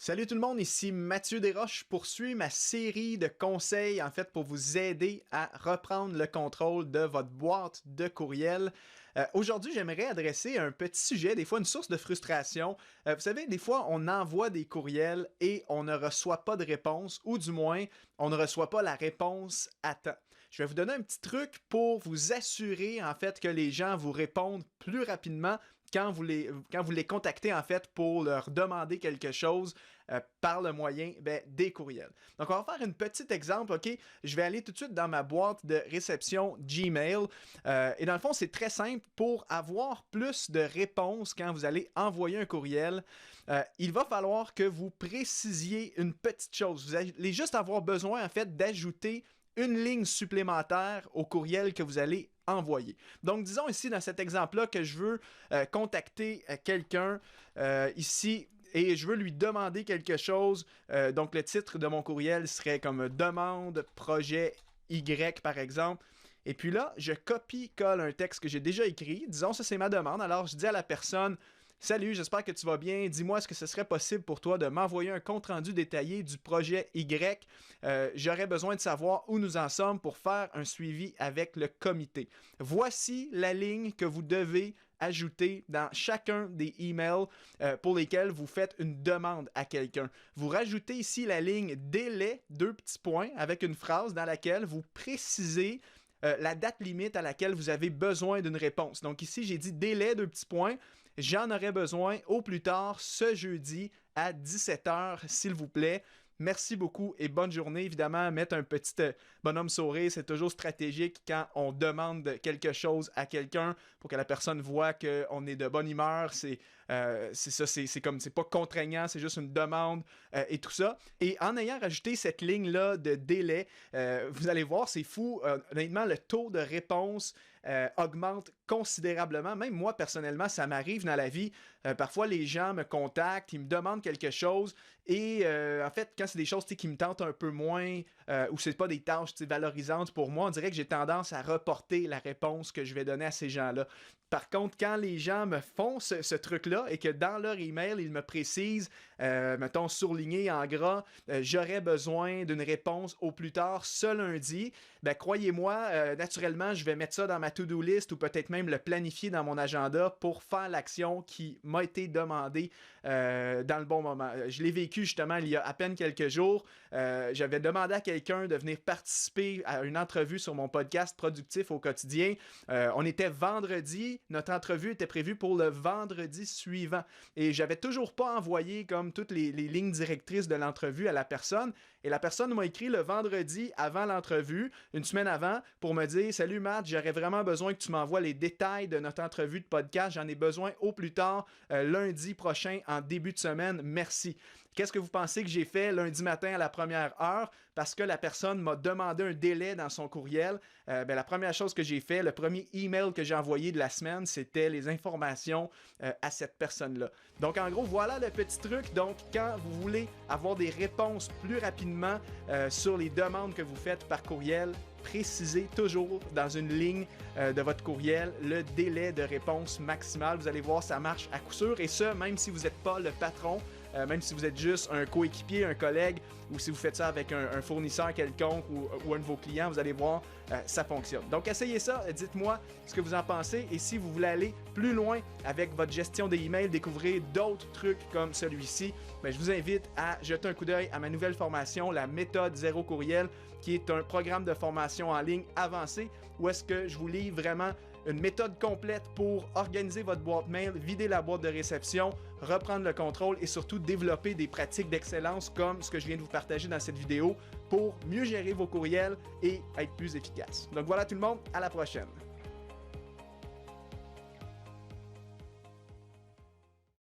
Salut tout le monde, ici Mathieu Desroches. Je poursuis ma série de conseils en fait pour vous aider à reprendre le contrôle de votre boîte de courriel. Aujourd'hui, j'aimerais adresser un petit sujet, des fois une source de frustration. Vous savez, des fois, on envoie des courriels et on ne reçoit pas de réponse, ou du moins, on ne reçoit pas la réponse à temps. Je vais vous donner un petit truc pour vous assurer en fait que les gens vous répondent plus rapidement quand vous les contactez en fait pour leur demander quelque chose par le moyen des courriels. Donc on va faire un petit exemple, ok? Je vais aller tout de suite dans ma boîte de réception Gmail et dans le fond c'est très simple. Pour avoir plus de réponses quand vous allez envoyer un courriel, il va falloir que vous précisiez une petite chose. Vous allez juste avoir besoin en fait d'ajouter une ligne supplémentaire au courriel que vous allez envoyer. Donc, disons ici, dans cet exemple-là, que je veux contacter quelqu'un ici et je veux lui demander quelque chose. Donc, le titre de mon courriel serait comme « Demande projet Y » par exemple. Et puis là, je copie-colle un texte que j'ai déjà écrit. Disons, ça c'est ma demande. Alors, je dis à la personne « Salut, j'espère que tu vas bien. Dis-moi, est-ce que ce serait possible pour toi de m'envoyer un compte-rendu détaillé du projet Y? J'aurais besoin de savoir où nous en sommes pour faire un suivi avec le comité. » Voici la ligne que vous devez ajouter dans chacun des emails pour lesquels vous faites une demande à quelqu'un. Vous rajoutez ici la ligne « délai », 2 petits points, avec une phrase dans laquelle vous précisez la date limite à laquelle vous avez besoin d'une réponse. Donc ici, j'ai dit délai, 2 petits points. J'en aurai besoin au plus tard ce jeudi à 17h, s'il vous plaît. Merci beaucoup et bonne journée. Évidemment, mettre un petit bonhomme sourire, c'est toujours stratégique quand on demande quelque chose à quelqu'un pour que la personne voit qu'on est de bonne humeur. C'est pas contraignant, c'est juste une demande et tout ça. Et en ayant rajouté cette ligne-là de délai, vous allez voir, c'est fou. Honnêtement, le taux de réponse augmente considérablement. Même moi, personnellement, ça m'arrive dans la vie. Parfois, les gens me contactent, ils me demandent quelque chose et en fait, quand c'est des choses qui me tentent un peu moins ou c'est pas des tâches valorisantes pour moi, on dirait que j'ai tendance à reporter la réponse que je vais donner à ces gens-là. Par contre, quand les gens me font ce truc-là et que dans leur email, ils me précisent, mettons surligné en gras, j'aurais besoin d'une réponse au plus tard ce lundi, croyez-moi, naturellement, je vais mettre ça dans ma to-do list ou peut-être même le planifier dans mon agenda pour faire l'action qui m'a été demandée dans le bon moment. Je l'ai vécu justement il y a à peine quelques jours. J'avais demandé à quelqu'un de venir participer à une entrevue sur mon podcast Productif au quotidien. On était vendredi. Notre entrevue était prévue pour le vendredi suivant. Et j'avais toujours pas envoyé comme toutes les lignes directrices de l'entrevue à la personne. Et la personne m'a écrit le vendredi avant l'entrevue, une semaine avant, pour me dire « Salut Matt, j'aurais vraiment besoin que tu m'envoies les détails de notre entrevue de podcast. J'en ai besoin au plus tard lundi prochain en début de semaine. Merci. » Qu'est-ce que vous pensez que j'ai fait lundi matin à la première heure? Parce que la personne m'a demandé un délai dans son courriel. La première chose que j'ai fait, le premier email que j'ai envoyé de la semaine, c'était les informations à cette personne-là. Donc, en gros, voilà le petit truc. Donc, quand vous voulez avoir des réponses plus rapidement sur les demandes que vous faites par courriel, précisez toujours dans une ligne de votre courriel le délai de réponse maximal. Vous allez voir, ça marche à coup sûr. Et ça, même si vous n'êtes pas le patron, même si vous êtes juste un coéquipier, un collègue, ou si vous faites ça avec un fournisseur quelconque ou un de vos clients, vous allez voir, ça fonctionne. Donc, essayez ça, dites-moi ce que vous en pensez. Et si vous voulez aller plus loin avec votre gestion des emails, découvrir d'autres trucs comme celui-ci, je vous invite à jeter un coup d'œil à ma nouvelle formation, la méthode zéro courriel, qui est un programme de formation en ligne avancé, où est-ce que je vous livre vraiment une méthode complète pour organiser votre boîte mail, vider la boîte de réception, reprendre le contrôle et surtout développer des pratiques d'excellence comme ce que je viens de vous partager dans cette vidéo pour mieux gérer vos courriels et être plus efficace. Donc voilà tout le monde, à la prochaine!